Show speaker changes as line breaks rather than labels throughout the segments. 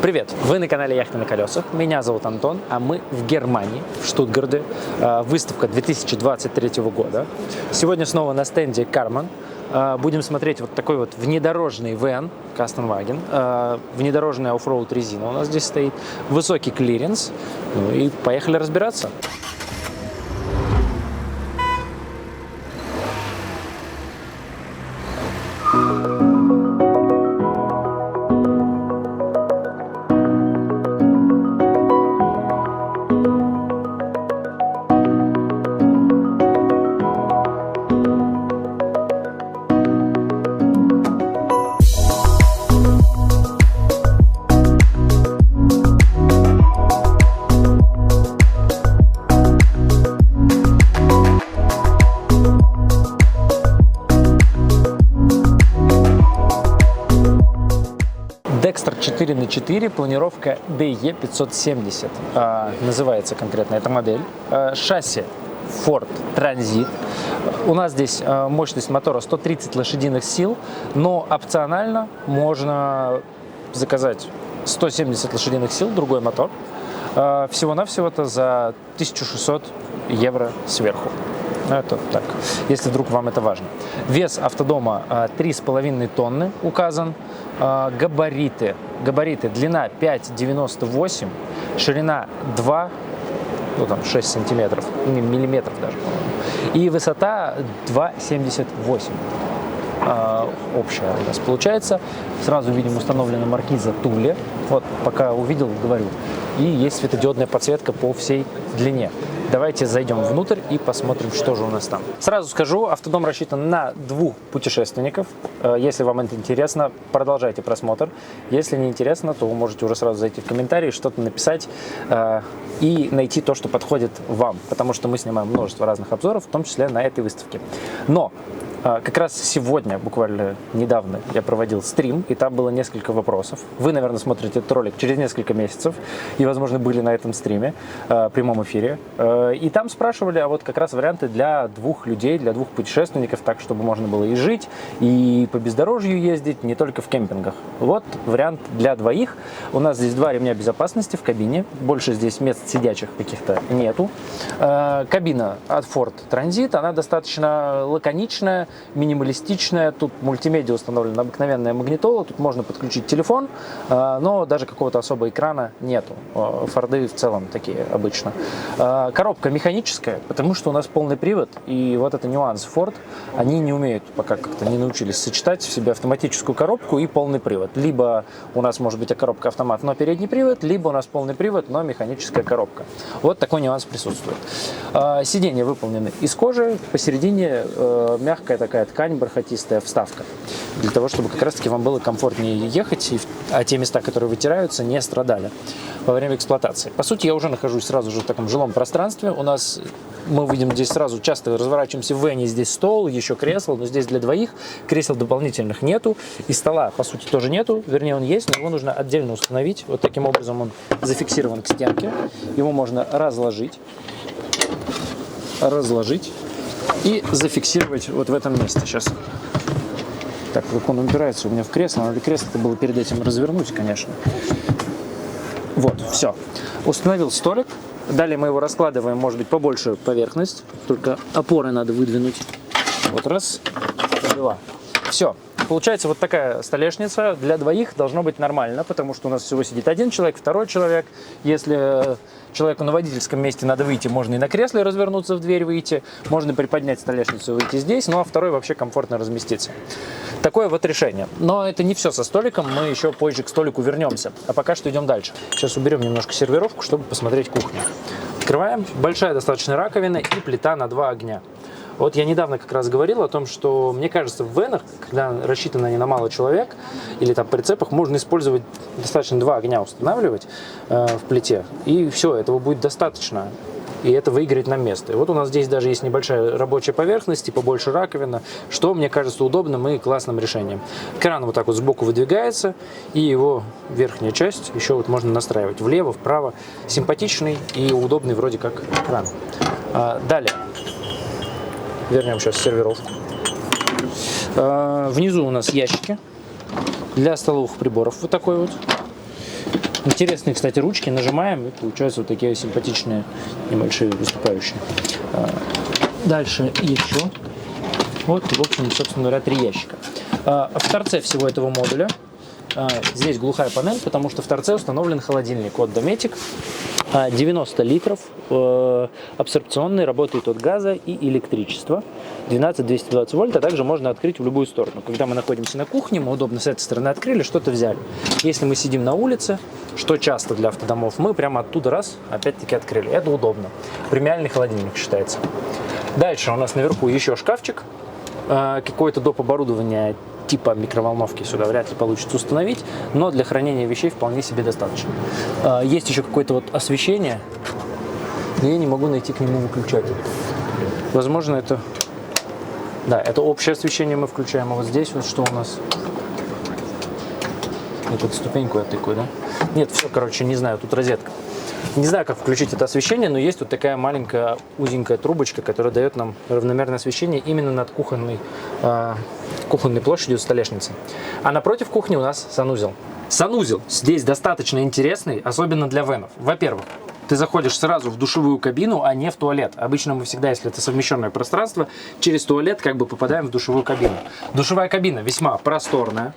Привет! Вы на канале Яхты на колесах. Меня зовут Антон, а мы в Германии, в Штутгарте. Выставка 2023 года. Сегодня снова на стенде Karmann. Будем смотреть вот такой вот внедорожный вэн Kastenwagen. Внедорожная оффроуд резина у нас здесь стоит. Высокий клиренс. Ну и поехали разбираться. Dexter 4х4, планировка DE570, называется конкретно эта модель. Шасси Ford Transit. У нас здесь мощность мотора 130 лошадиных сил, но опционально можно заказать 170 лошадиных сил, другой мотор. Всего-навсего-то за 1600 евро сверху. Это так, если вдруг вам это важно. Вес автодома 3,5 тонны указан. Габариты. Длина 5,98, ширина 2, ну там 6 сантиметров, миллиметров даже, по-моему. И высота 2,78. Общая у нас получается. Сразу видим установлена маркиза Thule. Вот, пока увидел, говорю. И есть светодиодная подсветка по всей длине. Давайте зайдем внутрь и посмотрим, что же у нас там. Сразу скажу, автодом рассчитан на 2 путешественников. Если вам это интересно, продолжайте просмотр. Если не интересно, то вы можете уже сразу зайти в комментарии, что-то написать и найти то, что подходит вам. Потому что мы снимаем множество разных обзоров, в том числе на этой выставке. Но как раз сегодня, буквально недавно, я проводил стрим, и там было несколько вопросов. Вы, наверное, смотрите этот ролик через несколько месяцев, и, возможно, были на этом стриме, прямом эфире. И там спрашивали, а вот как раз варианты для 2 людей, для 2 путешественников, так, чтобы можно было и жить, и по бездорожью ездить, не только в кемпингах. Вот вариант для 2. У нас здесь 2 ремня безопасности в кабине, больше здесь мест сидячих каких-то нету. Кабина от Ford Transit, она достаточно лаконичная, минималистичная. Тут мультимедиа установлена, обыкновенная магнитола. Тут можно подключить телефон, но даже какого-то особого экрана нету. Форды в целом такие обычно. Коробка механическая, потому что у нас полный привод. И вот это нюанс Ford. Они не умеют, пока как-то не научились сочетать в себе автоматическую коробку и полный привод. Либо у нас может быть коробка автомат, но передний привод, либо у нас полный привод, но механическая коробка. Вот такой нюанс присутствует. Сиденья выполнены из кожи. Посередине мягкая такая ткань, бархатистая вставка, для того, чтобы как раз-таки вам было комфортнее ехать, а те места, которые вытираются, не страдали во время эксплуатации. По сути, я уже нахожусь сразу же в таком жилом пространстве. У нас, мы видим здесь сразу, часто разворачиваемся в вэне, здесь стол, еще кресло, но здесь для 2, кресел дополнительных нету, и стола, по сути, тоже нету, вернее, он есть, но его нужно отдельно установить. Вот таким образом он зафиксирован к стенке, его можно разложить и зафиксировать вот в этом месте. Сейчас. Так, как он упирается у меня в кресло. Надо кресло-то было перед этим развернуть, конечно. Вот, все. Установил столик. Далее мы его раскладываем, может быть, побольше поверхность. Только опоры надо выдвинуть. Вот раз, 2. Все. Получается вот такая столешница. Для 2 должно быть нормально, потому что у нас всего сидит 1 человек, 2 человек. Если человеку на водительском месте надо выйти, можно и на кресле развернуться, в дверь выйти. Можно приподнять столешницу и выйти здесь. Ну а 2 вообще комфортно разместиться. Такое вот решение. Но это не все со столиком. Мы еще позже к столику вернемся. А пока что идем дальше. Сейчас уберем немножко сервировку, чтобы посмотреть кухню. Открываем. Большая достаточно раковина и плита на 2 огня. Вот я недавно как раз говорил о том, что, мне кажется, в вэнах, когда рассчитаны они на мало человек, или там прицепах, можно использовать достаточно 2 огня устанавливать в плите, и все, этого будет достаточно. И это выиграет нам место. И вот у нас здесь даже есть небольшая рабочая поверхность и побольше раковина, что мне кажется удобным и классным решением. Кран вот так вот сбоку выдвигается, и его верхняя часть еще вот можно настраивать влево, вправо. Симпатичный и удобный вроде как кран. Далее. Вернем сейчас сервировку. Внизу у нас ящики для столовых приборов. Вот такой вот. Интересные, кстати, ручки. Нажимаем, и получаются вот такие симпатичные, небольшие выступающие. Дальше еще. Вот, в общем, собственно говоря, 3 ящика. В торце всего этого модуля здесь глухая панель, потому что в торце установлен холодильник от Dometic. 90 литров, абсорбционный, работает от газа и электричества. 12-220 вольт, а также можно открыть в любую сторону. Когда мы находимся на кухне, мы удобно с этой стороны открыли, что-то взяли. Если мы сидим на улице, что часто для автодомов, мы прямо оттуда раз, опять-таки открыли. Это удобно. Премиальный холодильник считается. Дальше у нас наверху еще шкафчик. Какое-то доп. Оборудование типа микроволновки сюда вряд ли получится установить, но для хранения вещей вполне себе достаточно. Есть еще какое-то вот освещение, но я не могу найти к нему выключатель. Возможно, это... Да, это общее освещение мы включаем, а вот здесь вот что у нас? Вот эту ступеньку я тыкаю, да? Нет, все, короче, не знаю, тут розетка. Не знаю, как включить это освещение, но есть вот такая маленькая узенькая трубочка, которая дает нам равномерное освещение именно над кухонной площадью столешницы. А напротив кухни у нас санузел. Санузел здесь достаточно интересный, особенно для венов. Во-первых, ты заходишь сразу в душевую кабину, а не в туалет. Обычно мы всегда, если это совмещенное пространство, через туалет как бы попадаем в душевую кабину. Душевая кабина весьма просторная.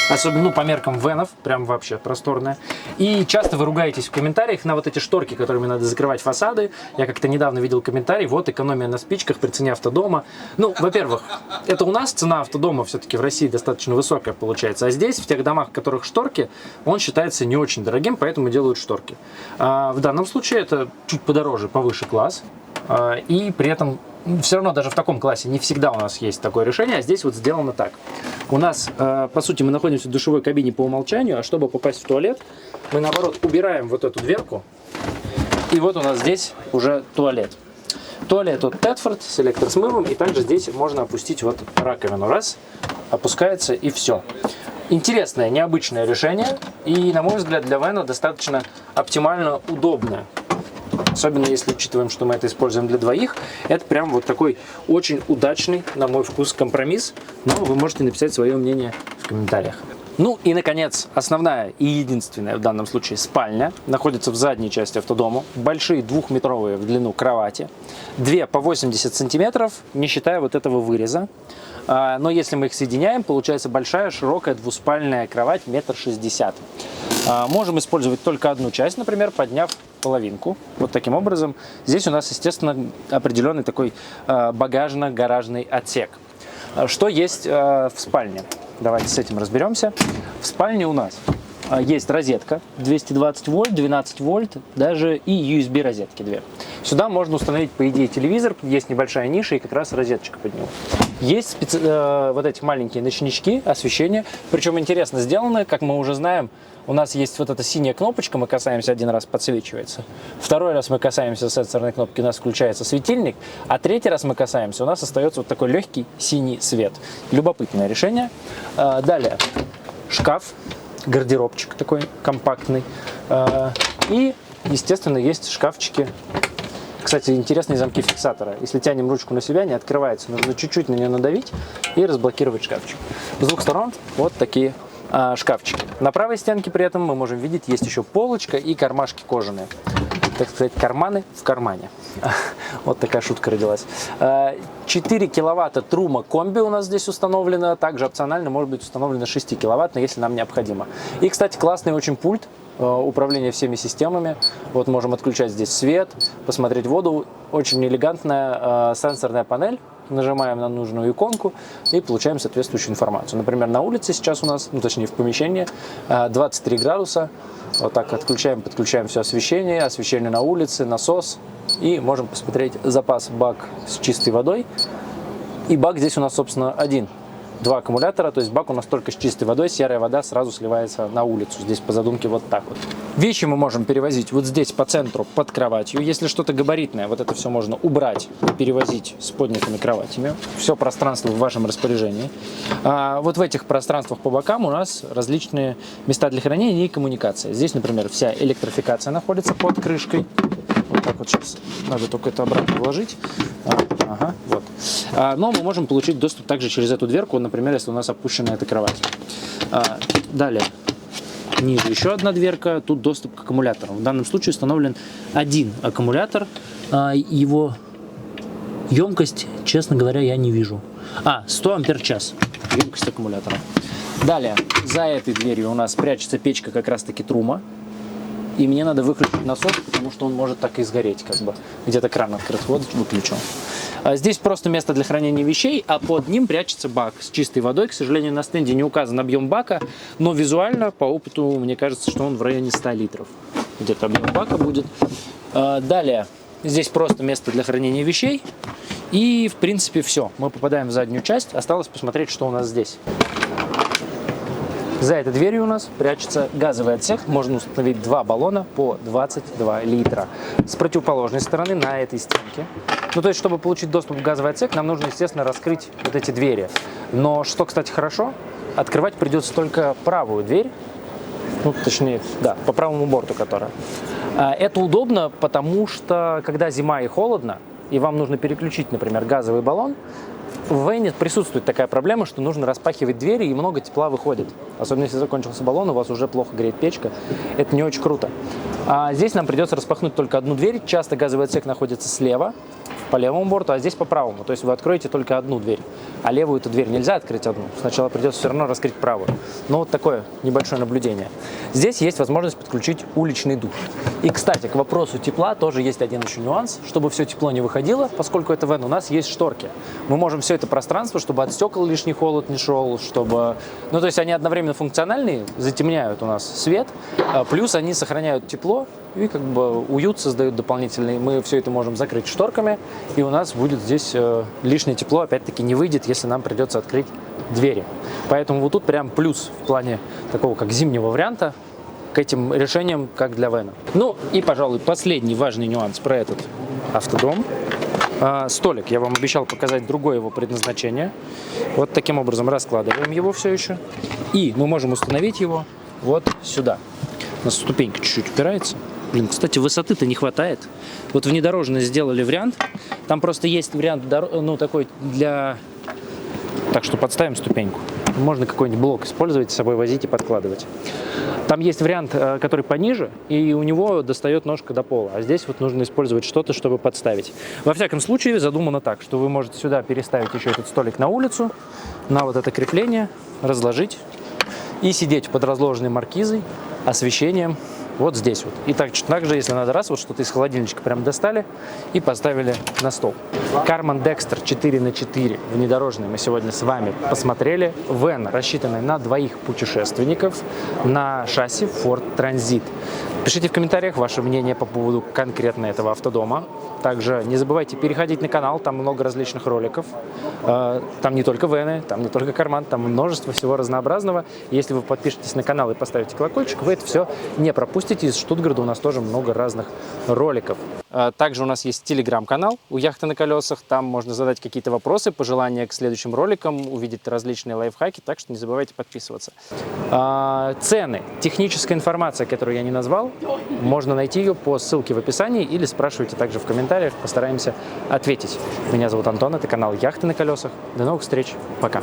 Особенно, по меркам венов, прям вообще просторная. И часто вы ругаетесь в комментариях на вот эти шторки, которыми надо закрывать фасады. Я как-то недавно видел комментарий, вот экономия на спичках при цене автодома. Ну, во-первых, это у нас цена автодома все-таки в России достаточно высокая получается. А здесь, в тех домах, в которых шторки, он считается не очень дорогим, поэтому делают шторки. В данном случае это чуть подороже, повыше класс. И при этом все равно даже в таком классе не всегда у нас есть такое решение, а здесь вот сделано так. У нас, по сути, мы находимся в душевой кабине по умолчанию, а чтобы попасть в туалет, мы, наоборот, убираем вот эту дверку, и вот у нас здесь уже туалет. Туалет от Тедфорд с электросмывом, и также здесь можно опустить вот раковину. Раз, опускается, и все. Интересное, необычное решение, и, на мой взгляд, для вена достаточно оптимально удобное. Особенно если учитываем, что мы это используем для двоих. Это прям вот такой очень удачный, на мой вкус, компромисс. Но вы можете написать свое мнение в комментариях. Ну и, наконец, основная и единственная в данном случае спальня находится в задней части автодома. Большие 2-метровые в длину кровати. 2 по 80 сантиметров, не считая вот этого выреза. Но если мы их соединяем, получается большая, широкая двуспальная кровать 1,60 м. Можем использовать только одну часть, например, подняв половинку. Вот таким образом. Здесь у нас, естественно, определенный такой багажно-гаражный отсек. Что есть в спальне? Давайте с этим разберемся. В спальне у нас есть розетка 220 вольт, 12 вольт, даже и USB розетки 2. Сюда можно установить, по идее, телевизор, есть небольшая ниша и как раз розеточка под него. Есть вот эти маленькие ночнички, освещение, причем интересно сделано, как мы уже знаем, у нас есть вот эта синяя кнопочка, мы касаемся один раз, подсвечивается. Второй раз мы касаемся сенсорной кнопки, у нас включается светильник, а третий раз мы касаемся, у нас остается вот такой легкий синий свет. Любопытное решение. Далее шкаф. Гардеробчик такой компактный. И, естественно, есть шкафчики. Кстати, интересные замки фиксатора. Если тянем ручку на себя, не открывается. Нужно чуть-чуть на нее надавить и разблокировать шкафчик. С двух сторон вот такие шкафчики. На правой стенке при этом мы можем видеть, есть еще полочка и кармашки кожаные. Так сказать, карманы в кармане. Вот такая шутка родилась. 4 киловатта Truma комби у нас здесь установлено. Также опционально может быть установлено 6 киловаттно, если нам необходимо. И, кстати, классный очень пульт управления всеми системами. Вот можем отключать здесь свет, посмотреть воду. Очень элегантная сенсорная панель. Нажимаем на нужную иконку и получаем соответствующую информацию. Например, на улице сейчас у нас, ну точнее в помещении, 23 градуса. Вот так отключаем, подключаем все освещение, освещение на улице, насос. И можем посмотреть запас бак с чистой водой. И бак здесь у нас, собственно, один. 2 аккумулятора, то есть бак у нас только с чистой водой, серая вода сразу сливается на улицу. Здесь по задумке вот так вот. Вещи мы можем перевозить вот здесь по центру под кроватью. Если что-то габаритное, вот это все можно убрать и перевозить с поднятыми кроватями. Все пространство в вашем распоряжении. Вот в этих пространствах по бокам у нас различные места для хранения и коммуникации. Здесь, например, вся электрификация находится под крышкой. Вот так вот сейчас надо только это обратно вложить. Ага, вот. Но мы можем получить доступ также через эту дверку, например, если у нас опущена эта кровать. Далее. ниже еще одна дверка, тут доступ к аккумулятору. В данном случае установлен один аккумулятор, его емкость, честно говоря, я не вижу. 100 ампер-час емкость аккумулятора. Далее, за этой дверью у нас прячется печка как раз-таки Трума. И мне надо выключить насос, потому что он может так и сгореть, как бы. Где-то кран открыт, вот выключил. Здесь просто место для хранения вещей, а под ним прячется бак с чистой водой. К сожалению, на стенде не указан объем бака, но визуально, по опыту, мне кажется, что он в районе 100 литров. Где-то объем бака будет. Далее, здесь просто место для хранения вещей. И, в принципе, все. Мы попадаем в заднюю часть. Осталось посмотреть, что у нас здесь. За этой дверью у нас прячется газовый отсек. Можно установить 2 баллона по 22 литра. С противоположной стороны, на этой стенке. Ну, то есть, чтобы получить доступ в газовый отсек, нам нужно, естественно, раскрыть вот эти двери. Но, что, кстати, хорошо, открывать придется только правую дверь. Ну, точнее, да, по правому борту которая. Это удобно, потому что, когда зима и холодно, и вам нужно переключить, например, газовый баллон, в Вене присутствует такая проблема, что нужно распахивать двери, и много тепла выходит. Особенно если закончился баллон, у вас уже плохо греет печка. Это не очень круто. А здесь нам придется распахнуть только одну дверь. Часто газовый отсек находится слева, по левому борту, а здесь по правому. То есть вы откроете только одну дверь, а левую эту дверь нельзя открыть одну. Сначала придется все равно раскрыть правую. Но вот такое небольшое наблюдение. Здесь есть возможность подключить уличный душ. И, кстати, к вопросу тепла тоже есть один еще нюанс. Чтобы все тепло не выходило, поскольку это Вен, у нас есть шторки. Мы можем все это пространство, чтобы от стекол лишний холод не шел, чтобы... Ну, то есть они одновременно функциональные, затемняют у нас свет, плюс они сохраняют тепло и как бы уют создают дополнительный. Мы все это можем закрыть шторками, и у нас будет здесь лишнее тепло, опять-таки, не выйдет, если нам придется открыть двери. Поэтому вот тут прям плюс в плане такого как зимнего варианта к этим решениям, как для Вена. Ну и, пожалуй, последний важный нюанс про этот автодом. Столик. Я вам обещал показать другое его предназначение. Вот таким образом раскладываем его все еще. И мы можем установить его вот сюда. У нас ступенька чуть-чуть упирается. Блин, кстати, высоты-то не хватает. Вот внедорожные сделали вариант. Там просто есть вариант, ну, такой для... Так что подставим ступеньку. Можно какой-нибудь блок использовать, с собой возить и подкладывать. Там есть вариант, который пониже, и у него достает ножка до пола. А здесь вот нужно использовать что-то, чтобы подставить. Во всяком случае, задумано так, что вы можете сюда переставить еще этот столик на улицу, на вот это крепление, разложить и сидеть под разложенной маркизой, освещением вот здесь вот. И также, если надо, раз вот что-то из холодильничка прям достали и поставили на стол. Карман Декстер 4х4 внедорожный мы сегодня с вами посмотрели. Вен, рассчитанный на двоих путешественников, на шасси Ford Transit. Пишите в комментариях ваше мнение по поводу конкретно этого автодома. Также не забывайте переходить на канал, там много различных роликов. Там не только Вены, там не только Карман, там множество всего разнообразного. Если вы подпишетесь на канал и поставите колокольчик, вы это все не пропустите. Из Штутгарта у нас тоже много разных роликов. Также у нас есть телеграм-канал у Яхты на колесах. Там можно задать какие-то вопросы, пожелания к следующим роликам, увидеть различные лайфхаки, так что не забывайте подписываться. Цены, техническая информация, которую я не назвал, можно найти ее по ссылке в описании или спрашивайте также в комментариях, постараемся ответить. Меня зовут Антон, это канал Яхты на колесах. До новых встреч, пока!